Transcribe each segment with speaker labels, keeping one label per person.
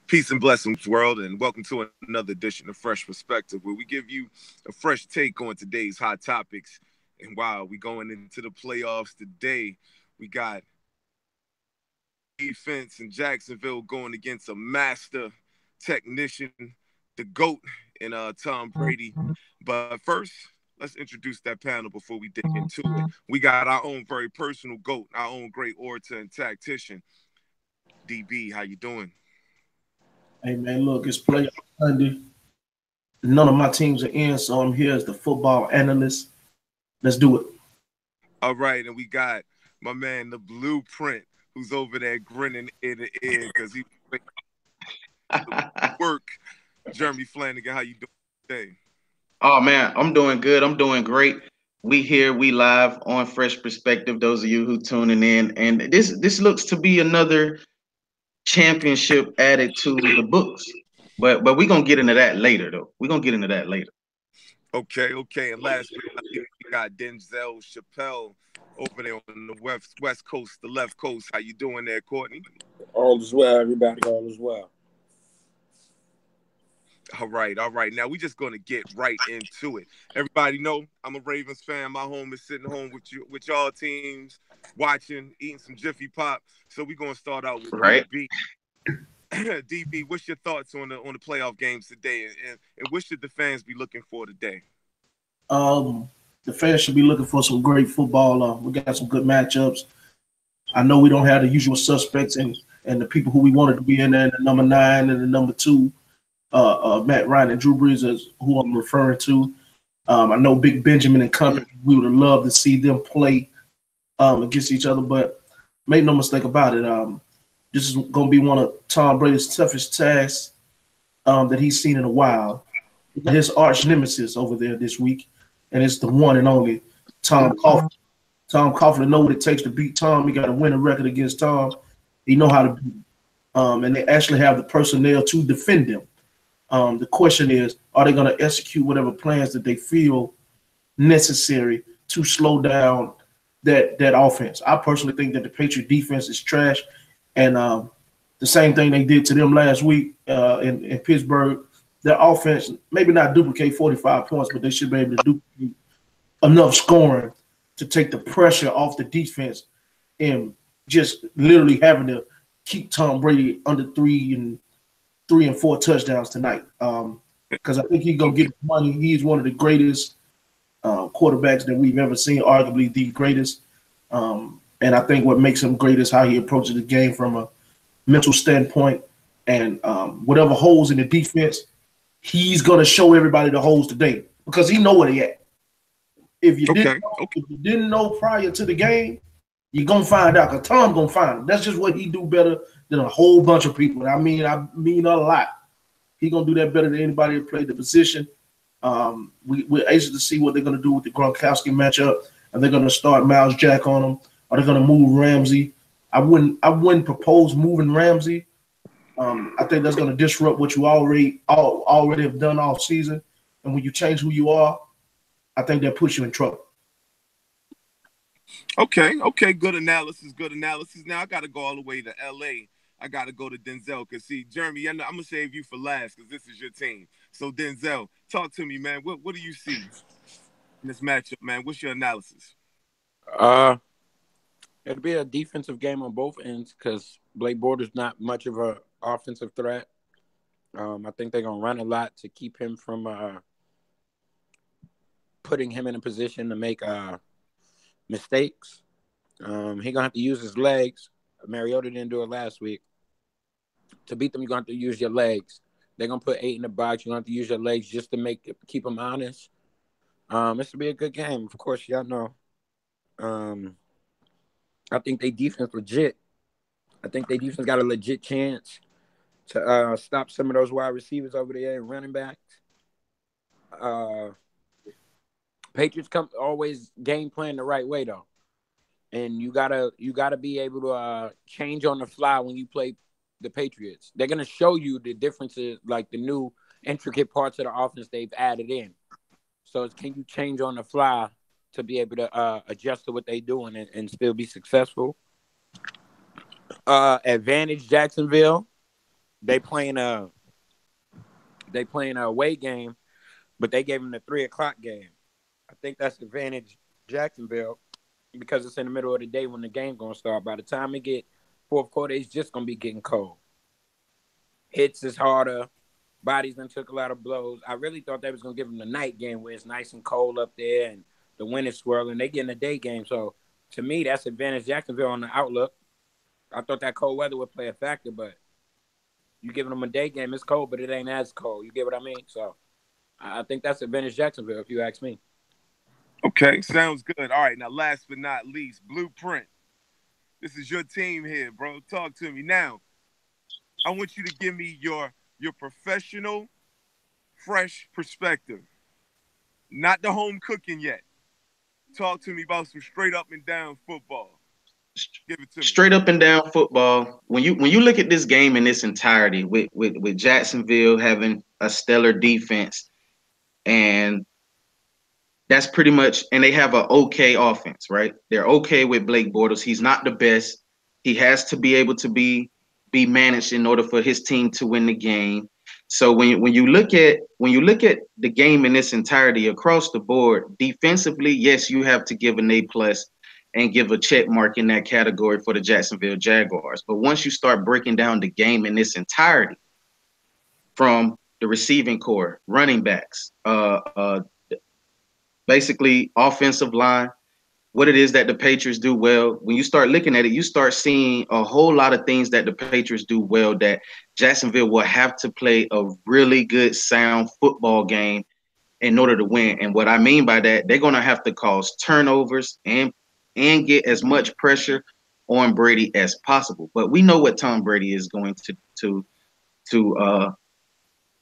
Speaker 1: Peace and blessings, world, and welcome to another edition of Fresh Perspective, where we give you a fresh take on today's hot topics. And while we going into the playoffs today, we got defense in Jacksonville going against a master technician, the GOAT, and Tom Brady. But first, let's introduce that panel before we dig into it. We got our own very personal GOAT, our own great orator and tactician, DB. How you doing?
Speaker 2: Hey man, look, it's playoff Sunday. None of my teams are in, so I'm here as the football analyst. Let's do it.
Speaker 1: All right, and we got my man, the Blueprint, who's over there grinning ear to ear because he work. Jeremy Flanagan, how you doing today?
Speaker 3: Oh man, I'm doing good. I'm doing great. We here, we live on Fresh Perspective. Those of you who tuning in, and this looks to be another championship added to the books. But we're gonna get into that later, though. We're gonna get into that later.
Speaker 1: Okay. And last but not least, we got Denzel Chappelle over there on the west coast, the left coast. How you doing there, Courtney?
Speaker 4: All is well, everybody. All is well.
Speaker 1: All right. Now we just gonna get right into it. Everybody know I'm a Ravens fan. My home is sitting home with y'all teams, watching, eating some Jiffy Pop. So we're gonna start out with
Speaker 3: Right.
Speaker 1: DB. DB, what's your thoughts on the playoff games today, and what should the fans be looking for today?
Speaker 2: The fans should be looking for some great football. We got some good matchups. I know we don't have the usual suspects and the people who we wanted to be in there, the number 9 and the number 2, Matt Ryan and Drew Brees is who I'm referring to. I know Big Benjamin and company, we would have loved to see them play against each other, but make no mistake about it. This is going to be one of Tom Brady's toughest tasks that he's seen in a while. His arch nemesis over there this week, and it's the one and only Tom Coughlin. Tom Coughlin know what it takes to beat Tom. He got a winning record against Tom. He know how to beat him. And they actually have the personnel to defend him. The question is, are they going to execute whatever plans that they feel necessary to slow down that offense? I personally think that the Patriot defense is trash, and the same thing they did to them last week in Pittsburgh. Their offense maybe not duplicate 45 points, but they should be able to duplicate enough scoring to take the pressure off the defense and just literally having to keep Tom Brady under 3 and 4 touchdowns tonight. Because I think he's gonna get money. He's one of the greatest quarterbacks that we've ever seen, arguably the greatest. And I think what makes him great is how he approaches the game from a mental standpoint. And whatever holes in the defense, he's gonna show everybody the holes today because he know where they at. If you didn't know prior to the game, you're gonna find out because Tom gonna find him. That's just what he do better than a whole bunch of people. I mean a lot. He gonna do that better than anybody that played the position. We're anxious to see what they're gonna do with the Gronkowski matchup. Are they gonna start Miles Jack on him? Are they gonna move Ramsey? I wouldn't propose moving Ramsey. I think that's going to disrupt what you already have done all season. And when you change who you are, I think that puts you in trouble.
Speaker 1: Okay. Good analysis. Now I got to go all the way to L.A. I got to go to Denzel because, see, Jeremy, I'm going to save you for last because this is your team. So, Denzel, talk to me, man. What do you see in this matchup, man? What's your analysis?
Speaker 5: It'll be a defensive game on both ends because Blake Bortles not much of a offensive threat. I think they're gonna run a lot to keep him from putting him in a position to make mistakes. He's gonna have to use his legs. Mariota didn't do it last week. To beat them, you're gonna have to use your legs. They're gonna put 8 in the box. You're gonna have to use your legs just to keep them honest. This will be a good game. Of course, y'all know. I think they defense legit. I think they defense got a legit chance to stop some of those wide receivers over there and running backs. Patriots always game plan the right way though, and you gotta be able to change on the fly when you play the Patriots. They're gonna show you the differences, like the new intricate parts of the offense they've added in. So can you change on the fly to be able to adjust to what they're doing and still be successful? Advantage Jacksonville. they playing a away game, but they gave them the 3:00 game. I think that's advantage Jacksonville because it's in the middle of the day when the game gonna start. By the time it get fourth quarter, it's just gonna be getting cold. Hits is harder. Bodies done took a lot of blows. I really thought they was gonna give them the night game where it's nice and cold up there and the wind is swirling. They getting a day game, so to me that's advantage Jacksonville on the outlook. I thought that cold weather would play a factor, but you giving them a day game, it's cold, but it ain't as cold. You get what I mean? So I think that's advantage Jacksonville, if you ask me.
Speaker 1: Okay, sounds good. All right, now last but not least, Blueprint. This is your team here, bro. Talk to me now. I want you to give me your professional, fresh perspective. Not the home cooking yet. Talk to me about some straight up and down football. Give it to me.
Speaker 3: Straight up and down football. When you look at this game in its entirety, with Jacksonville having a stellar defense, and that's pretty much, and they have an okay offense, right? They're okay with Blake Bortles. He's not the best. He has to be able to be managed in order for his team to win the game. So when you look at the game in its entirety across the board, defensively, yes, you have to give an A+ and give a check mark in that category for the Jacksonville Jaguars. But once you start breaking down the game in its entirety, from the receiving core, running backs, basically offensive line, what it is that the Patriots do well, when you start looking at it, you start seeing a whole lot of things that the Patriots do well that Jacksonville will have to play a really good, sound football game in order to win. And what I mean by that, they're going to have to cause turnovers and get as much pressure on Brady as possible. But we know what Tom Brady is going to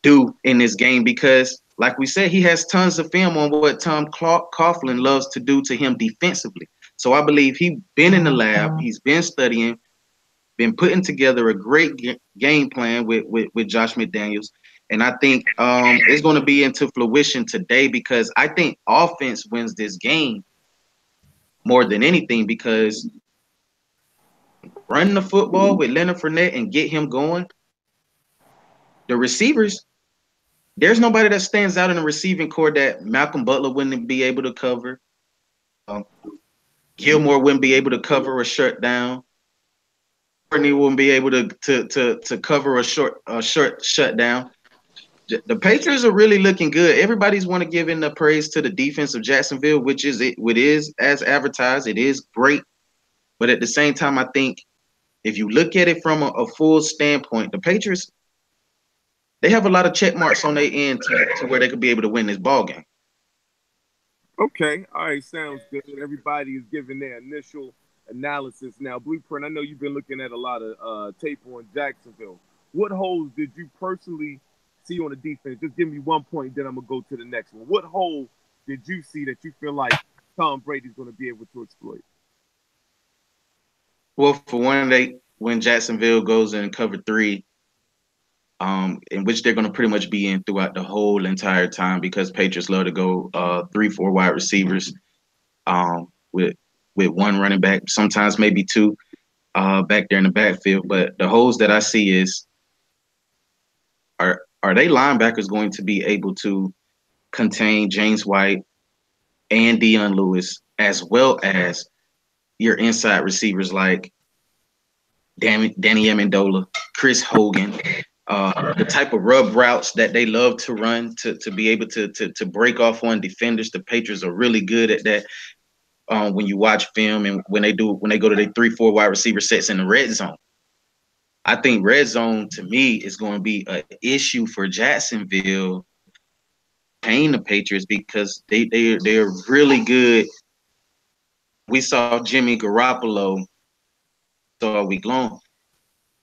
Speaker 3: do in this game because, like we said, he has tons of film on what Tom Coughlin loves to do to him defensively. So I believe he's been in the lab, he's been studying, been putting together a great game plan with Josh McDaniels. And I think it's going to be into fruition today because I think offense wins this game more than anything because running the football with Leonard Fournette and get him going, the receivers, there's nobody that stands out in the receiving core that Malcolm Butler wouldn't be able to cover. Gilmore wouldn't be able to cover a shut down. Courtney wouldn't be able to cover a short shutdown. The Patriots are really looking good. Everybody's want to give in the praise to the defense of Jacksonville, which is as advertised. It is great, but at the same time, I think if you look at it from a full standpoint, the Patriots, they have a lot of check marks on their end to where they could be able to win this ball game.
Speaker 1: Okay, all right, sounds good. Everybody is giving their initial analysis. Now, Blueprint, I know you've been looking at a lot of tape on Jacksonville. What holes did you personally see on the defense? Just give me 1 point, then I'm going to go to the next one. What hole did you see that you feel like Tom Brady's going to be able to exploit?
Speaker 3: Well, for one, when Jacksonville goes in cover 3, in which they're going to pretty much be in throughout the whole entire time because Patriots love to go 3-4 wide receivers with one running back, sometimes maybe 2 back there in the backfield. But the holes that I see is are they linebackers going to be able to contain James White and Dion Lewis as well as your inside receivers like Danny Amendola, Chris Hogan, the type of rub routes that they love to run to be able to break off on defenders. The Patriots are really good at that when you watch film and when they go to their 3-4 wide receiver sets in the red zone. I think red zone to me is going to be an issue for Jacksonville paying the Patriots because they're really good. We saw Jimmy Garoppolo all week long.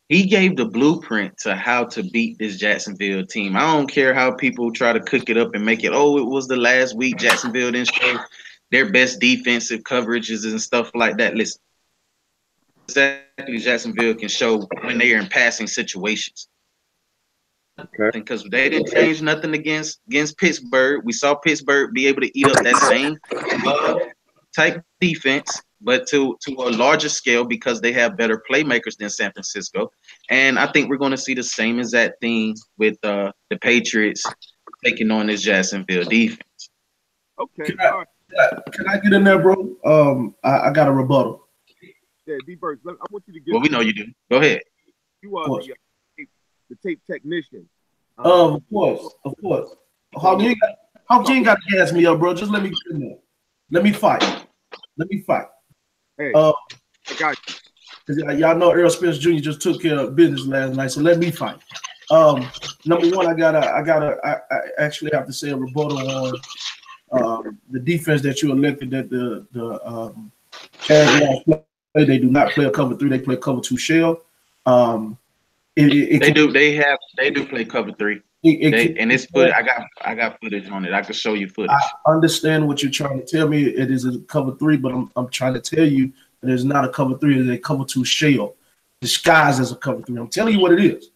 Speaker 3: He gave the blueprint to how to beat this Jacksonville team. I don't care how people try to cook it up and make it, it was the last week Jacksonville didn't show their best defensive coverages and stuff like that. Listen, exactly Jacksonville can show when they are in passing situations. Okay. Because they didn't change nothing against Pittsburgh. We saw Pittsburgh be able to eat up that same type defense, but to a larger scale because they have better playmakers than San Francisco. And I think we're going to see the same exact thing with the Patriots taking on this Jacksonville defense.
Speaker 1: Okay.
Speaker 2: Can I get in there, bro? I got a rebuttal.
Speaker 1: Yeah, D-Bird, I want you to get.
Speaker 3: Well, we know you do. Go ahead.
Speaker 1: You are the tape technician.
Speaker 2: Of course. Hog, you ain't got to gas me up, bro. Just let me get in there. Let me fight.
Speaker 1: Hey, I got you.
Speaker 2: Y'all know Earl Spence Jr. just took care of business last night, so let me fight. Number one, I actually have to say a rebuttal on the defense that you elected that the Jaguars play. They do not play a cover 3; they play cover 2 shell.
Speaker 3: They do play cover 3. And it's footage. I got footage on it. I can show you footage.
Speaker 2: I understand what you're trying to tell me. It is a cover 3, but I'm trying to tell you that it's not a cover 3. It's a cover 2 shell disguised as a cover 3. I'm telling you what it is.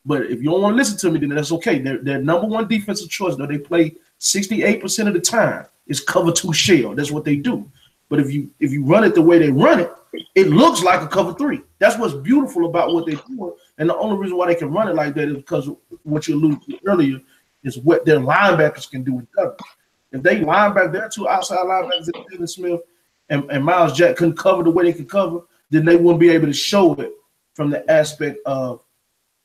Speaker 2: But if you don't want to listen to me, then that's okay. Their number one defensive choice, though, they play 68% of the time, is cover 2 shell. That's what they do. But if you run it the way they run it, it looks like a cover 3. That's what's beautiful about what they do. And the only reason why they can run it like that is because what you alluded to earlier is what their linebackers can do with coverage. If they linebacker, their two outside linebackers, Devin Smith and Miles Jack, couldn't cover the way they could cover, then they wouldn't be able to show it from the aspect of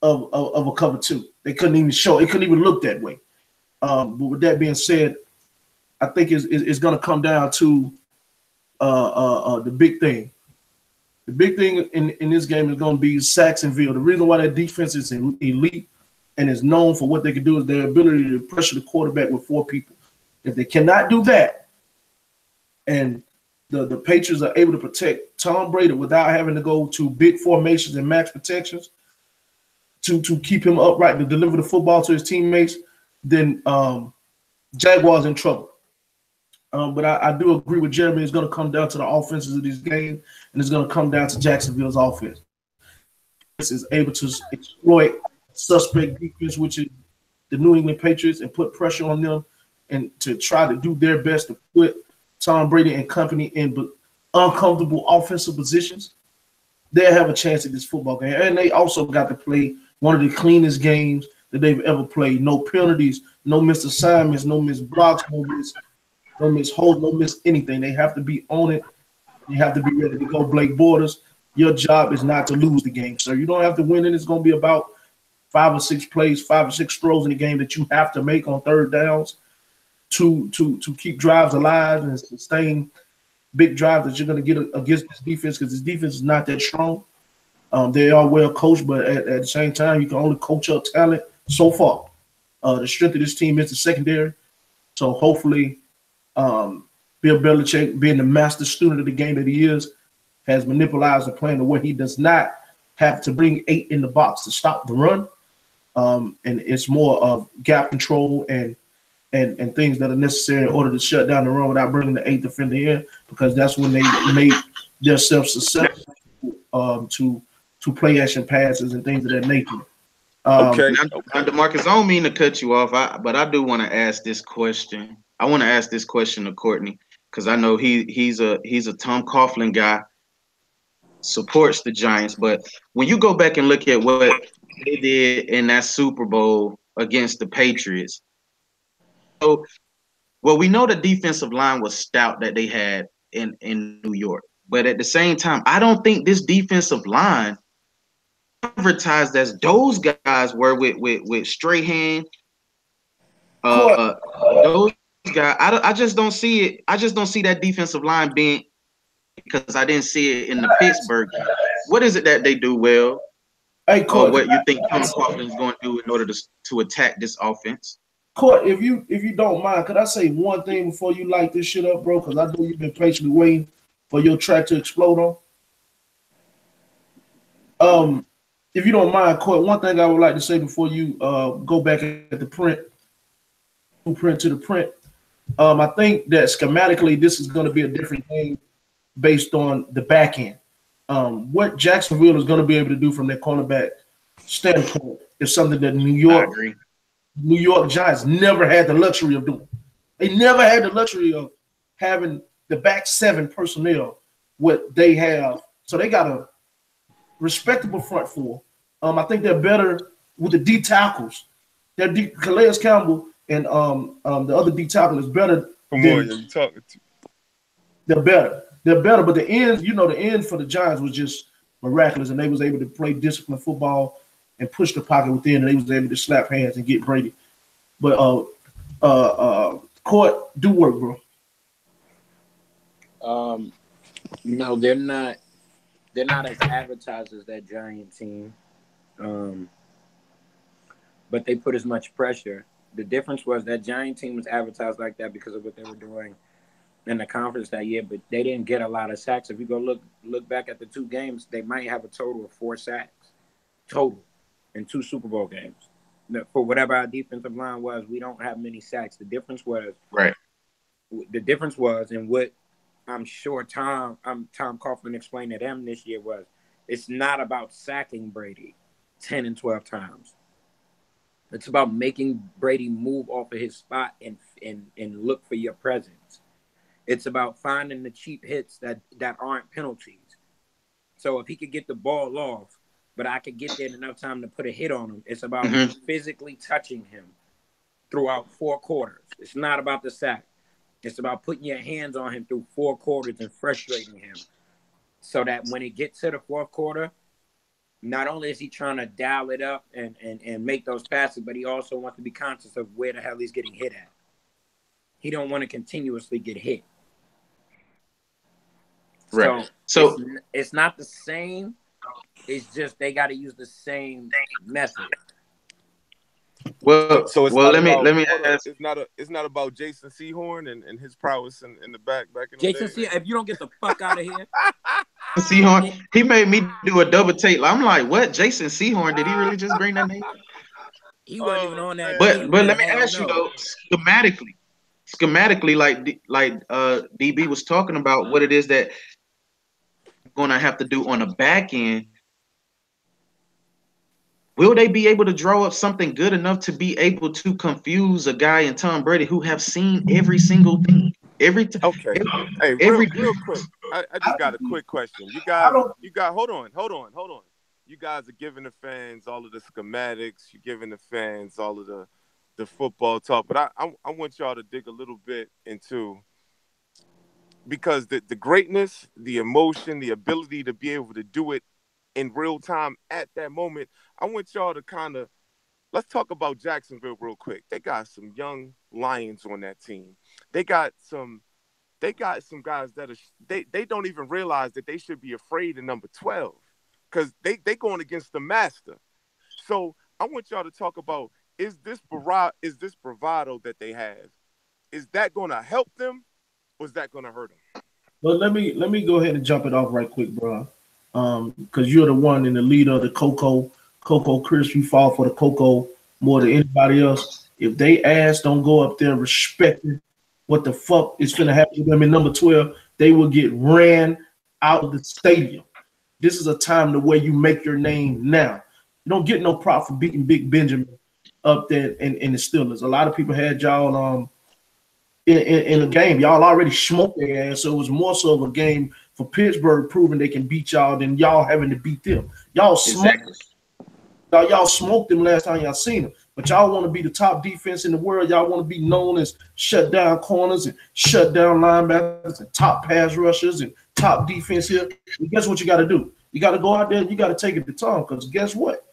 Speaker 2: a cover 2. They couldn't even show it. It couldn't even look that way. But with that being said, I think it's going to come down to the big thing. The big thing in this game is going to be Jacksonville. The reason why that defense is elite and is known for what they can do is their ability to pressure the quarterback with 4 people. If they cannot do that, and the Patriots are able to protect Tom Brady without having to go to big formations and max protections to keep him upright, to deliver the football to his teammates, then Jaguars in trouble. But I do agree with Jeremy. It's going to come down to the offenses of this game, and it's going to come down to Jacksonville's offense. This is able to exploit suspect defense, which is the New England Patriots, and put pressure on them and to try to do their best to put Tom Brady and company in uncomfortable offensive positions. They'll have a chance at this football game. And they also got to play one of the cleanest games that they've ever played. No penalties, no missed assignments, no missed blocks, no miss holds, no miss anything. They have to be on it. You have to be ready to go. Blake Borders, your job is not to lose the game, sir. You don't have to win it. It's going to be about 5 or 6 plays, 5 or 6 throws in the game that you have to make on third downs to keep drives alive and sustain big drives that you're going to get against this defense, because this defense is not that strong. They are well coached, but at the same time, you can only coach up talent so far. The strength of this team is the secondary. So hopefully Bill Belichick, being the master student of the game that he is, has manipulated the plan to where he does not have to bring 8 in the box to stop the run. And it's more of gap control and things that are necessary in order to shut down the run without bringing the 8th defender in, because that's when they make themselves susceptible to play action passes and things of that nature.
Speaker 3: Okay. Now, DeMarcus, I don't mean to cut you off, but I do want to ask this question. I want to ask this question to Courtney, because I know he's a Tom Coughlin guy, supports the Giants. But when you go back and look at what they did in that Super Bowl against the Patriots, so we know the defensive line was stout that they had in New York. But at the same time, I don't think this defensive line advertised as those guys were with Strahan. Those guys, I just don't see it. I just don't see that defensive line being, because I didn't see it in the Pittsburgh game. What is it that they do well?
Speaker 2: Hey, Court,
Speaker 3: what you think Tom Coughlin is going to do in order to attack this offense?
Speaker 2: Court, if you don't mind, could I say one thing before you light this shit up, bro? Because I know you've been patiently waiting for your track to explode on. If you don't mind, Court, one thing I would like to say before you go back at the print to the print. I think that schematically this is going to be a different game based on the back end. What Jacksonville is going to be able to do from their cornerback standpoint is something that New York Giants never had the luxury of doing. They never had the luxury of having the back seven personnel what they have. So they got a respectable front four. I think they're better with the D tackles. Calais Campbell and the other D tackle is better.
Speaker 1: Come on, you talking to?
Speaker 2: They're better. They're better, but the ends, the end for the Giants was just miraculous, and they was able to play disciplined football and push the pocket within, and they was able to slap hands and get Brady. But Court, do work, bro.
Speaker 5: No, they're not as advertised as that Giant team. But they put as much pressure. The difference was that Giant team was advertised like that because of what they were doing in the conference that year, but they didn't get a lot of sacks. If you go look back at the 2 games, they might have a total of 4 sacks total in 2 Super Bowl games. For whatever our defensive line was, we don't have many sacks. The difference was and what I'm sure Tom Coughlin explained to them this year was, it's not about sacking Brady 10 and 12 times. It's about making Brady move off of his spot and look for your presence. It's about finding the cheap hits that aren't penalties. So if he could get the ball off, but I could get there in enough time to put a hit on him, it's about physically touching him throughout 4 quarters. It's not about the sack. It's about putting your hands on him through 4 quarters and frustrating him so that when it gets to the 4th quarter, not only is he trying to dial it up and make those passes, but he also wants to be conscious of where the hell he's getting hit at. He don't want to continuously get hit.
Speaker 3: Right.
Speaker 5: So it's not the same. It's just they got to use the same method.
Speaker 3: Well,
Speaker 1: so it's
Speaker 3: let me ask.
Speaker 1: It's not about Jason Sehorn and his prowess in the back in the
Speaker 5: Jason
Speaker 1: day.
Speaker 5: Sehorn, if you don't get the fuck out of here.
Speaker 3: Sehorn, he made me do a double take. I'm like, what? Jason Sehorn? Did he really just bring that name?
Speaker 5: He wasn't even on that.
Speaker 3: But let me ask you though, schematically, like DB was talking about, what it is that going to have to do on the back end. Will they be able to draw up something good enough to be able to confuse a guy in Tom Brady who have seen every single thing? Real quick.
Speaker 1: I just got a quick question. You got hold on. You guys are giving the fans all of the schematics, you're giving the fans all of the football talk, but I want y'all to dig a little bit into, because the greatness, the emotion, the ability to be able to do it in real time at that moment. I want y'all to let's talk about Jacksonville real quick. They got some young lions on that team. They got some guys that they don't even realize that they should be afraid of number 12 because they going against the master. So I want y'all to talk about, is this bravado that they have, is that going to help them or is that going to hurt them?
Speaker 2: Well, let me go ahead and jump it off right quick, bro. Because you're the one in the leader of the Coco Chris. You fall for the Coco more than anybody else. If they ass don't go up there respecting what the fuck is going to happen to them in number 12, they will get ran out of the stadium. This is a time to where you make your name now. You don't get no prop for beating Big Benjamin up there in the Steelers. A lot of people had y'all in a game. Y'all already smoked their ass, so it was more so of a game for Pittsburgh proving they can beat y'all than y'all having to beat them. Y'all smoked. Y'all smoked them last time y'all seen them. But y'all want to be the top defense in the world. Y'all want to be known as shut down corners and shut down linebackers and top pass rushers and top defense here. And guess what you got to do? You got to go out there and you got to take it to Tom, because guess what?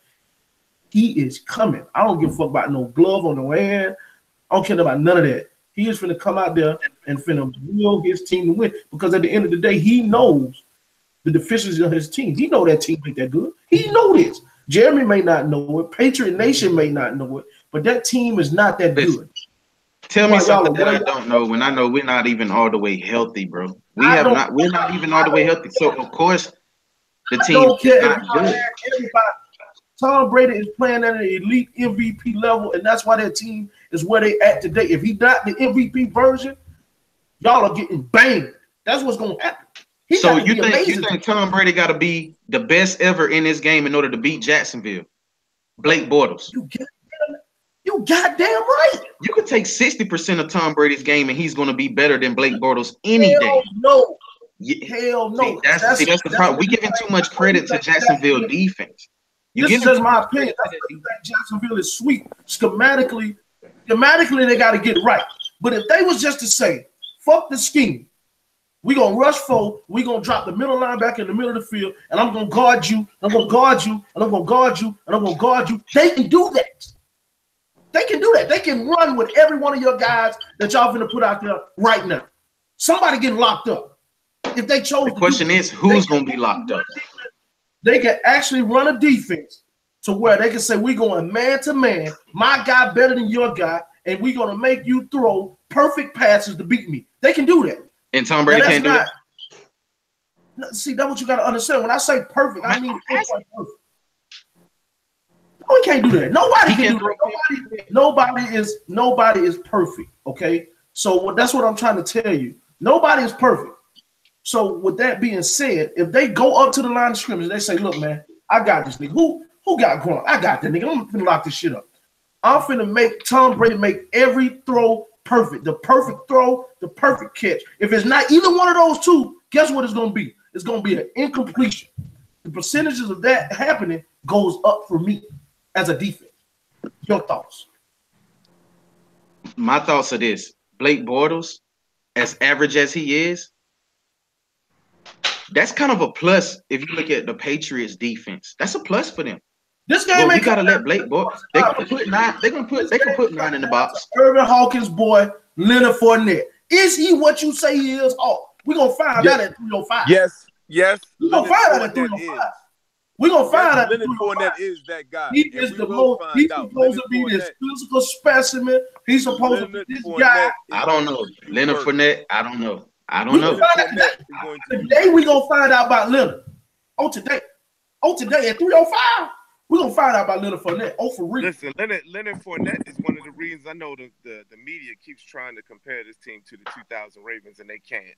Speaker 2: He is coming. I don't give a fuck about no glove on no hand. I don't care about none of that. He is finna come out there and finna will his team to win, because at the end of the day, he knows the deficiencies of his team. He know that team ain't that good. He know this. Jeremy may not know it. Patriot Nation may not know it, but that team is not that good.
Speaker 3: Tell me something that I don't know when I know we're not even all the way healthy, bro. We're not even all the way healthy. So of course the team is not good.
Speaker 2: Tom Brady is playing at an elite MVP level, and that's why that team is where they at today. If he not the MVP version, y'all are getting banged. That's what's gonna happen.
Speaker 3: So you think Tom Brady got to be the best ever in this game in order to beat Jacksonville? Blake Bortles.
Speaker 2: You goddamn right.
Speaker 3: You could take 60% of Tom Brady's game, and he's going to be better than Blake Bortles any day.
Speaker 2: Hell no.
Speaker 3: Yeah.
Speaker 2: Hell no.
Speaker 3: See, that's the problem. We giving too much credit to Jacksonville defense.
Speaker 2: This is just my opinion. I think Jacksonville is sweet. Schematically, they got to get it right. But if they was just to say, fuck the scheme, we gonna rush forward, we gonna drop the middle linebacker in the middle of the field, and I'm gonna guard you, I'm gonna guard you, and I'm gonna guard you, and I'm gonna guard you. They can do that. They can do that. They can run with every one of your guys that y'all finna put out there right now. Somebody getting locked up. If they chose,
Speaker 3: the question is, who's gonna be locked up?
Speaker 2: They can actually run a defense to where they can say, we're going man to man, my guy better than your guy, and we're going to make you throw perfect passes to beat me. They can do that.
Speaker 3: And Tom Brady can't do it.
Speaker 2: See, that's what you got to understand. When I say perfect, I mean perfect. No, he can't do that. Nobody can do that. Nobody is perfect, okay? So that's what I'm trying to tell you. Nobody is perfect. So with that being said, if they go up to the line of scrimmage, they say, look, man, I got this nigga. Who got Gronk? I got that nigga. I'm finna lock this shit up. I'm finna make Tom Brady make every throw perfect. The perfect throw, the perfect catch. If it's not either one of those two, guess what it's gonna be? It's gonna be an incompletion. The percentages of that happening goes up for me as a defense. Your thoughts?
Speaker 3: My thoughts are this. Blake Bortles, as average as he is, that's kind of a plus if you look at the Patriots defense. That's a plus for them.
Speaker 2: This game
Speaker 3: we gotta let Blake Bortles. They can put 9. They can put 9 in the box.
Speaker 2: Urban Hawkins boy, Leonard Fournette. Is he what you say he is? Oh, we're gonna find out at 305.
Speaker 1: Yes.
Speaker 2: We're gonna find out at 305. We're gonna find out.
Speaker 1: Leonard Fournette is that guy.
Speaker 2: He is the most. He's supposed to be this physical specimen. He's supposed to be this guy.
Speaker 3: I don't know. Leonard Fournette. I don't know.
Speaker 2: Today we gonna find out about Leonard. Today at 305, we're gonna find out about Leonard Fournette. For real.
Speaker 1: Listen, Leonard Fournette is one of the reasons I know the media keeps trying to compare this team to the 2000 Ravens, and they can't.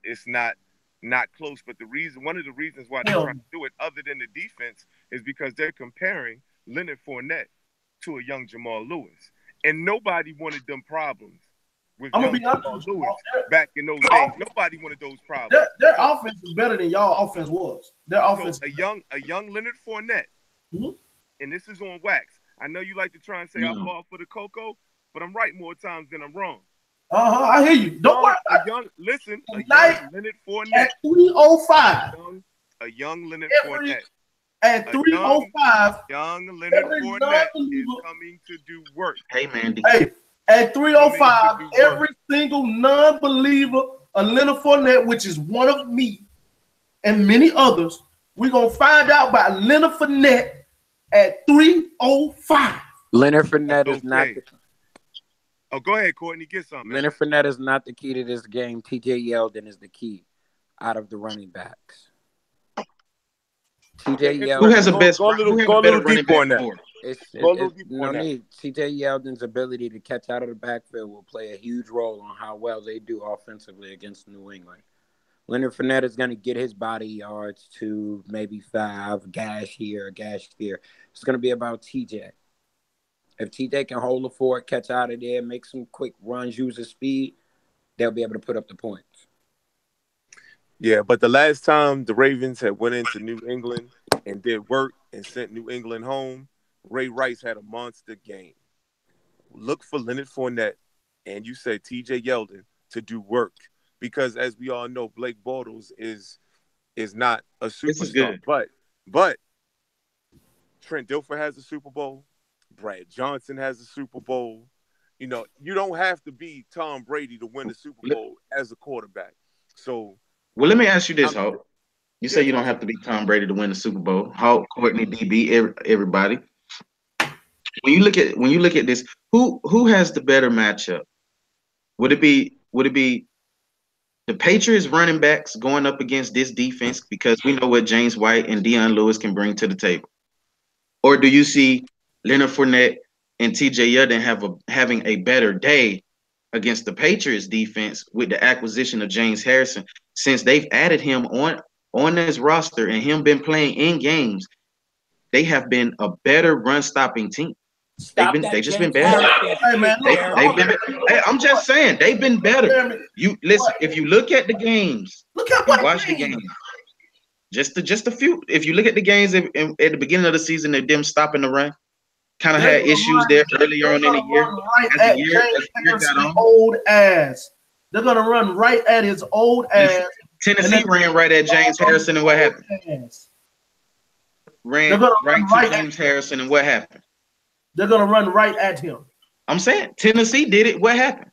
Speaker 1: It's not close. But one of the reasons why they're trying to do it, other than the defense, is because they're comparing Leonard Fournette to a young Jamal Lewis, and nobody wanted them problems. I'm gonna be honest with you. Back in those days, nobody wanted those problems.
Speaker 2: Their offense is better than y'all offense was. Their offense,
Speaker 1: a young Leonard Fournette, and this is on wax. I know you like to try and say I fall for the cocoa, but I'm right more times than I'm wrong.
Speaker 2: I hear you. Don't worry.
Speaker 1: A young Leonard Fournette
Speaker 2: at 305.
Speaker 1: A young Leonard Fournette
Speaker 2: at 305.
Speaker 1: Young Leonard Fournette is coming to do work.
Speaker 3: Hey man.
Speaker 2: At 305, every single non-believer of Leonard Fournette, which is one of me and many others, we're going to find out about Leonard Fournette at 305.
Speaker 5: Leonard Fournette is not
Speaker 1: Oh, go ahead, Courtney. Get something.
Speaker 5: Leonard Fournette is not the key to this game. TJ Yeldon is the key out of the running backs. TJ Yeldon.
Speaker 3: Who has the best?
Speaker 1: Go a little deeper on that.
Speaker 5: No need. TJ Yeldon's ability to catch out of the backfield will play a huge role on how well they do offensively against New England. Leonard Fournette is going to get his body yards to maybe 5, gash here, a gash there. It's going to be about TJ. If TJ can hold the fort, catch out of there, make some quick runs, use his speed, they'll be able to put up the points.
Speaker 1: Yeah, but the last time the Ravens had went into New England and did work and sent New England home, Ray Rice had a monster game. Look for Leonard Fournette and you say TJ Yeldon to do work. Because as we all know, Blake Bortles is not a superstar. But Trent Dilfer has a Super Bowl. Brad Johnson has a Super Bowl. You know, you don't have to be Tom Brady to win the Super Bowl as a quarterback. So,
Speaker 3: well, let me ask you this, Hawk. You say you don't have to be Tom Brady to win the Super Bowl. Hawk, Courtney, DB, everybody. When you look at this, who has the better matchup? Would it be the Patriots running backs going up against this defense because we know what James White and Deion Lewis can bring to the table? Or do you see Leonard Fournette and TJ Yeldon having a better day against the Patriots defense with the acquisition of James Harrison, since they've added him on this roster and him been playing in games? They have been a better run stopping team.
Speaker 5: Stop
Speaker 3: They
Speaker 5: that
Speaker 3: just been
Speaker 5: James
Speaker 3: better.
Speaker 5: Harrison
Speaker 2: Hey, man,
Speaker 5: shit,
Speaker 2: look,
Speaker 3: They've been. Hey, I'm just saying they've been better.
Speaker 2: Jeremy,
Speaker 3: You listen. If you look at the games,
Speaker 2: look at
Speaker 3: you
Speaker 2: what
Speaker 3: watch the games. Just a few. If you look at the games at the beginning of the season, they them stopping the run. Kind of had issues there earlier on in the year.
Speaker 2: Right
Speaker 3: As
Speaker 2: at
Speaker 3: the year
Speaker 2: James
Speaker 3: got
Speaker 2: Harrison's
Speaker 3: on,
Speaker 2: old ass. They're gonna run right at his old ass.
Speaker 3: Tennessee ran right at James Harrison, and what happened? Ran
Speaker 2: They're gonna
Speaker 3: right
Speaker 2: run
Speaker 3: to James Harrison, and what happened?
Speaker 2: They're gonna run right at him.
Speaker 3: I'm saying Tennessee did it. What happened?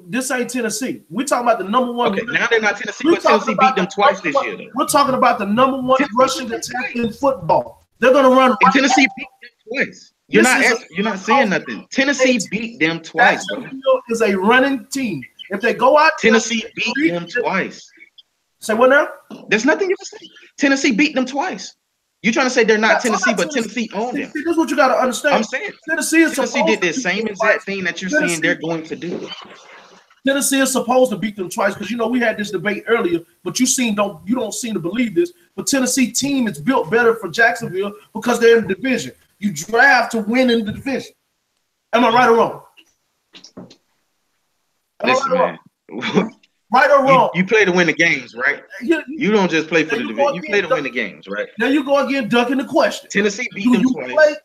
Speaker 2: This ain't Tennessee. We're talking about the number one.
Speaker 3: Okay, now they're not Tennessee, but Tennessee beat them twice this year. Though.
Speaker 2: We're talking about the number one rushing attack in football. They're gonna run.
Speaker 3: And Tennessee beat them twice. You're not saying nothing. Tennessee beat them twice, bro.
Speaker 2: Jacksonville is a running team. If they go out,
Speaker 3: Tennessee beat them twice.
Speaker 2: Say what now?
Speaker 3: There's nothing you can say. Tennessee beat them twice. You're trying to say they're not Tennessee, but Tennessee owned them.
Speaker 2: See, this is what you got to understand.
Speaker 3: I'm saying
Speaker 2: Tennessee
Speaker 3: did the same exact thing that you're saying they're going to do.
Speaker 2: Tennessee is supposed to beat them twice because we had this debate earlier, but you don't seem to believe this. But Tennessee team is built better for Jacksonville because they're in the division. You draft to win in the division. Am I right or wrong?
Speaker 3: Listen, man.
Speaker 2: Right or wrong?
Speaker 3: You play to win the games, right? You don't just play for the division. You play to win the games, right?
Speaker 2: Now you go again ducking the question.
Speaker 3: Tennessee beat them twice.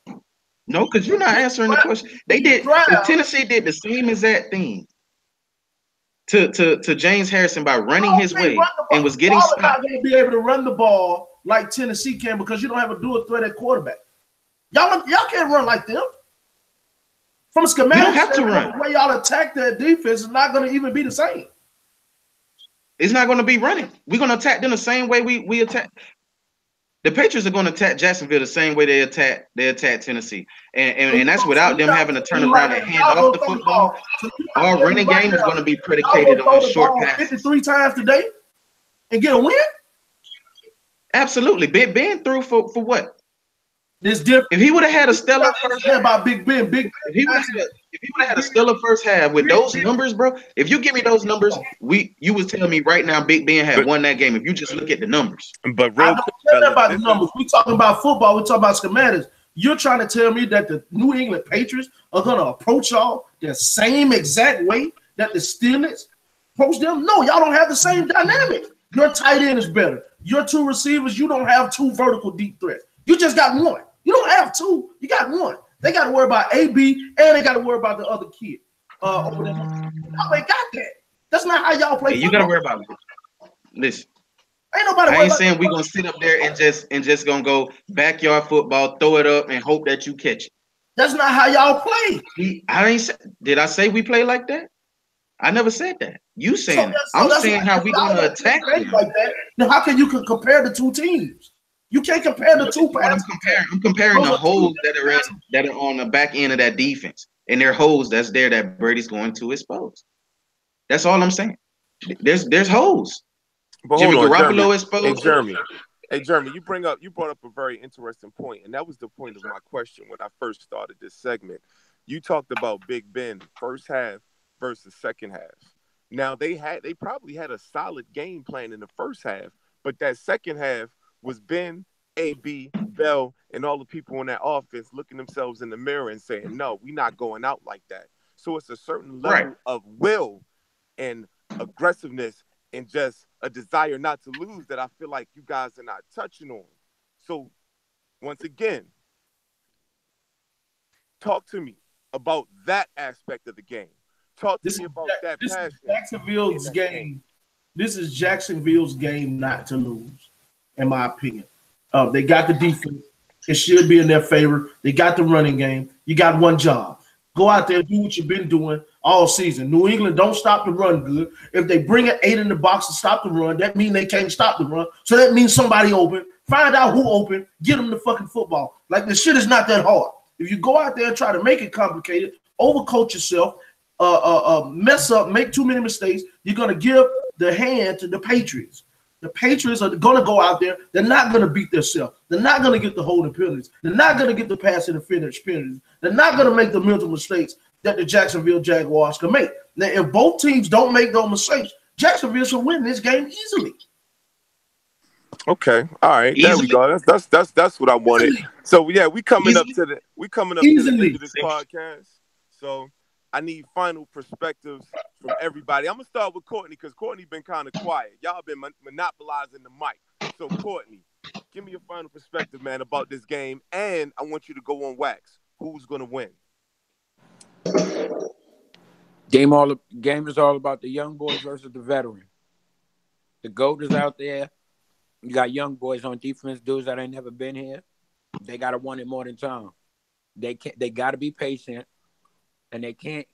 Speaker 3: No, because you're not answering the question. They did. Tennessee did the same exact thing to James Harrison by running his way and was getting stopped.
Speaker 2: Y'all not going to be able to run the ball like Tennessee can because you don't have a dual threat at quarterback. Y'all can't run like them. From a schematic,
Speaker 3: you don't have to run.
Speaker 2: The way y'all attack their defense is not going to even be the same.
Speaker 3: It's not going to be running. We're going to attack them the same way we attack. The Patriots are going to attack Jacksonville the same way they attack Tennessee, and that's without them having to turn around and hand off the football. Our running game is going to be predicated on short passes.
Speaker 2: 53 times today and get a win.
Speaker 3: Absolutely, Ben threw for what?
Speaker 2: It's different.
Speaker 3: If he would have had a stellar first half,
Speaker 2: about Big Ben,
Speaker 3: if he would have had a stellar first half with those numbers, bro. If you give me those numbers, you would tell me right now Big Ben had won that game. If you just look at the numbers,
Speaker 1: but real quick,
Speaker 2: about the numbers. We talking about football. We talking about schematics. You're trying to tell me that the New England Patriots are going to approach y'all the same exact way that the Steelers approach them? No, y'all don't have the same dynamic. Your tight end is better. Your two receivers, you don't have two vertical deep threats. You just got one. You don't have two. You got one. They got to worry about AB and they got to worry about the other kid. Over there. Y'all ain't got that. That's not how y'all play.
Speaker 3: You got to worry about it. Listen.
Speaker 2: Ain't nobody.
Speaker 3: I ain't saying we're gonna sit up there and just gonna go backyard football, throw it up, and hope that you catch it.
Speaker 2: That's not how y'all play.
Speaker 3: Did I say we play like that? I never said that. You saying that. I'm saying how we gonna attack them.
Speaker 2: Like that. Now, how can you compare the two teams? You can't compare the two.
Speaker 3: I'm comparing the holes that are on the back end of that defense, and there are holes that's there that Brady's going to expose. That's all I'm saying. There's holes.
Speaker 1: But
Speaker 3: Jimmy
Speaker 1: hold on,
Speaker 3: Garoppolo exposed.
Speaker 1: Hey, Jeremy, you brought up a very interesting point, and that was the point of my question when I first started this segment. You talked about Big Ben first half versus second half. Now they probably had a solid game plan in the first half, but that second half was Ben, AB, Bell, and all the people in that offense looking themselves in the mirror and saying, "No, we're not going out like that." So it's a certain level of will and aggressiveness and just a desire not to lose that I feel like you guys are not touching on. So once again, talk to me about that aspect of the game. Talk to me about that passion.
Speaker 2: This is Jacksonville's game. This is Jacksonville's game not to lose, in my opinion. They got the defense. It should be in their favor. They got the running game. You got one job. Go out there and do what you've been doing all season. New England don't stop the run good. If they bring an 8 in the box to stop the run, that means they can't stop the run. So that means somebody open. Find out who open. Get them the fucking football. Like, the shit is not that hard. If you go out there and try to make it complicated, overcoach yourself, mess up, make too many mistakes, you're going to give the hand to the Patriots. The Patriots are going to go out there. They're not going to beat themselves. They're not going to get the holding penalties. They're not going to get the pass interference penalties. They're not going to make the mental mistakes that the Jacksonville Jaguars can make. Now, if both teams don't make those mistakes, Jacksonville should win this game easily.
Speaker 1: Okay, all right, there we
Speaker 3: Easily.
Speaker 1: go. That's what I wanted.
Speaker 2: Easily.
Speaker 1: So yeah, we coming up
Speaker 3: Easily.
Speaker 1: to the end
Speaker 2: Easily.
Speaker 1: of this podcast. So I need final perspectives from everybody. I'm gonna start with Courtney because Courtney been kind of quiet. Y'all been monopolizing the mic. So Courtney, give me your final perspective, man, about this game, and I want you to go on wax. Who's gonna win?
Speaker 5: Game is all about the young boys versus the veteran. The GOAT is out there. You got young boys on defense, dudes that ain't never been here. They gotta want it more than Tom. They gotta be patient, and they can't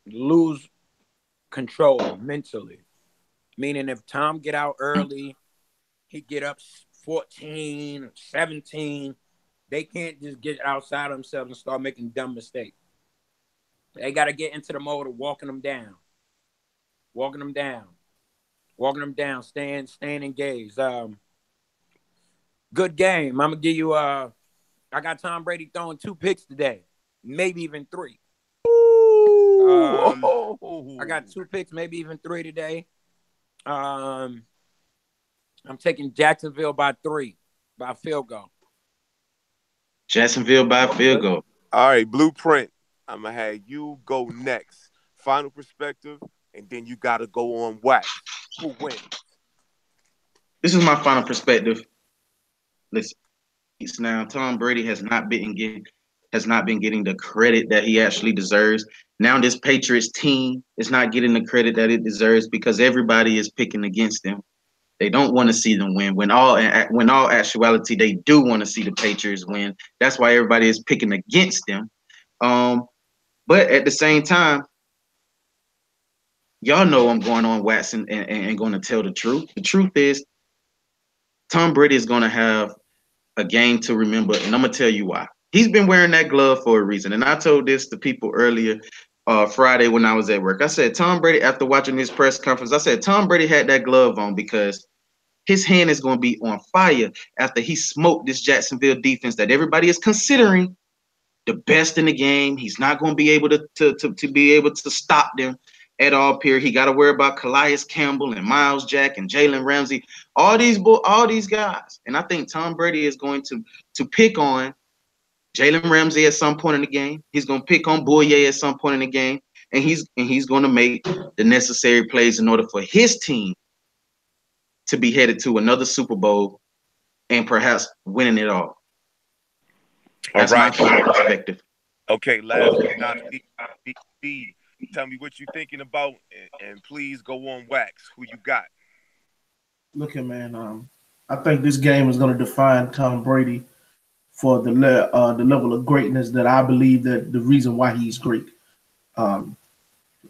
Speaker 5: lose control mentally. Meaning if Tom get out early, he get up 14, 17, they can't just get outside themselves and start making dumb mistakes. They got to get into the mode of walking them down, staying engaged. Good game. I'm gonna give you. I got Tom Brady throwing 2 picks today, maybe even 3. I got 2 picks, maybe even 3 today. I'm taking Jacksonville by 3 by field goal.
Speaker 3: Jacksonville by field goal.
Speaker 1: All right, Blueprint. I'm gonna have you go next. Final perspective, and then you gotta go on wax. Who wins?
Speaker 3: This is my final perspective. Listen, now Tom Brady has not been getting the credit that he actually deserves. Now this Patriots team is not getting the credit that it deserves because everybody is picking against them. They don't want to see them win. When all actuality, they do want to see the Patriots win. That's why everybody is picking against them. But at the same time, y'all know I'm going on wax and going to tell the truth. The truth is, Tom Brady is going to have a game to remember, and I'm going to tell you why. He's been wearing that glove for a reason, and I told this to people earlier Friday when I was at work. I said, Tom Brady, after watching his press conference, I said, Tom Brady had that glove on because his hand is going to be on fire after he smoked this Jacksonville defense that everybody is considering the best in the game. He's not going to be able to be able to stop them at all. Period. He got to worry about Calais Campbell and Miles Jack and Jalen Ramsey, all these guys. And I think Tom Brady is going to pick on Jalen Ramsey at some point in the game. He's going to pick on Boye at some point in the game, and he's going to make the necessary plays in order for his team to be headed to another Super Bowl and perhaps winning it all. That's my perspective.
Speaker 1: Okay, last but not least, tell me what you're thinking about, and please go on wax. Who you got?
Speaker 2: Look here, man. I think this game is going to define Tom Brady for the level of greatness that I believe that the reason why he's great.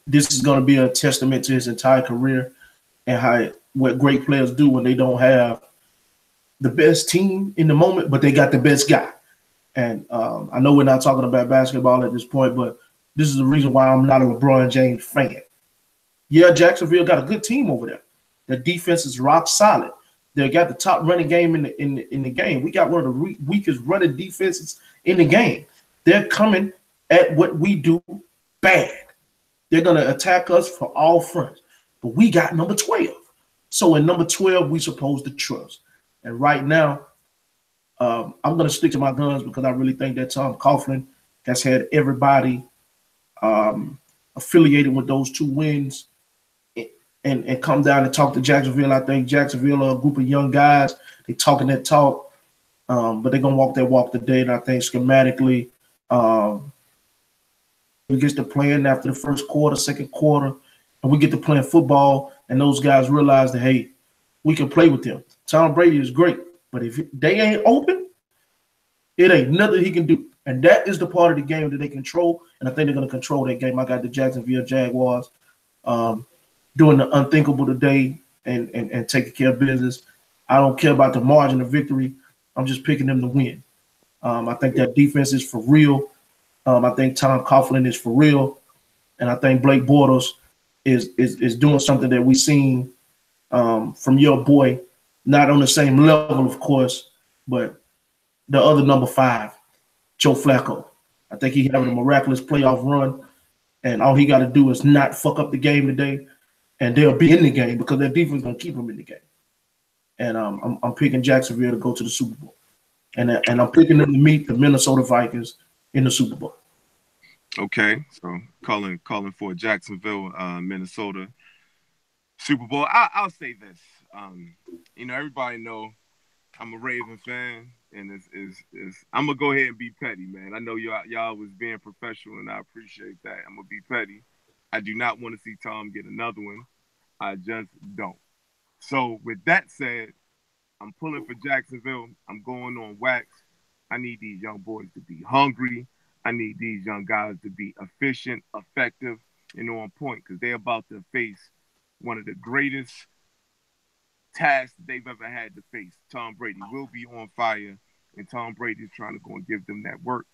Speaker 2: This is going to be a testament to his entire career and what great players do when they don't have the best team in the moment, but they got the best guy. And I know we're not talking about basketball at this point, but this is the reason why I'm not a LeBron James fan. Yeah, Jacksonville got a good team over there. The defense is rock solid. They got the top running game in the game. We got one of the weakest running defenses in the game. They're coming at what we do bad. They're going to attack us for all fronts. But we got number 12. So in number 12, we're supposed to trust. And right now, I'm going to stick to my guns because I really think that Tom Coughlin has had everybody affiliated with those 2 wins and come down and talk to Jacksonville. I think Jacksonville are a group of young guys. They talking that talk, but they're going to walk that walk today. And I think schematically, we get to playing after the first quarter, second quarter, and we get to playing football, and those guys realize that, hey, we can play with them. Tom Brady is great, but if they ain't open, it ain't nothing he can do. And that is the part of the game that they control, and I think they're going to control that game. I got the Jacksonville Jaguars doing the unthinkable today and taking care of business. I don't care about the margin of victory. I'm just picking them to win. I think that defense is for real. I think Tom Coughlin is for real, and I think Blake Bortles is doing something that we've seen from your boy, not on the same level, of course, but the other number 5, Joe Flacco. I think he's having a miraculous playoff run, and all he got to do is not fuck up the game today, and they'll be in the game because their defense gonna keep them in the game. And I'm picking Jacksonville to go to the Super Bowl, and I'm picking them to meet the Minnesota Vikings in the Super Bowl.
Speaker 1: Okay, so calling for Jacksonville, Minnesota Super Bowl. I'll say this. Everybody know I'm a Raven fan, and I'm gonna go ahead and be petty, man. I know y'all was being professional, and I appreciate that. I'm gonna be petty. I do not want to see Tom get another one. I just don't. So with that said, I'm pulling for Jacksonville. I'm going on wax. I need these young boys to be hungry. I need these young guys to be efficient, effective, and on point because they're about to face one of the greatest tasks they've ever had to face. Tom Brady will be on fire, and Tom Brady is trying to go and give them that work.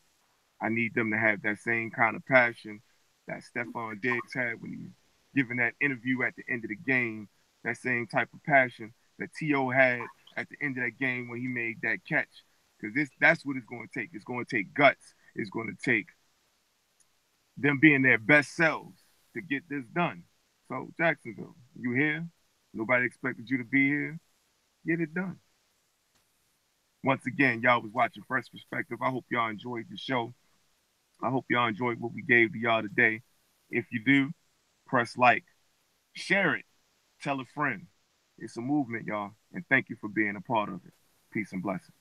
Speaker 1: I need them to have that same kind of passion that Stephon Diggs had when he was giving that interview at the end of the game, that same type of passion that T.O. had at the end of that game when he made that catch. Because that's what it's going to take. It's going to take guts. It's going to take them being their best selves to get this done. So, Jacksonville, you here? Nobody expected you to be here. Get it done. Once again, y'all was watching Fresh Perspective. I hope y'all enjoyed the show. I hope y'all enjoyed what we gave to y'all today. If you do, press like, share it, tell a friend. It's a movement, y'all, and thank you for being a part of it. Peace and blessings.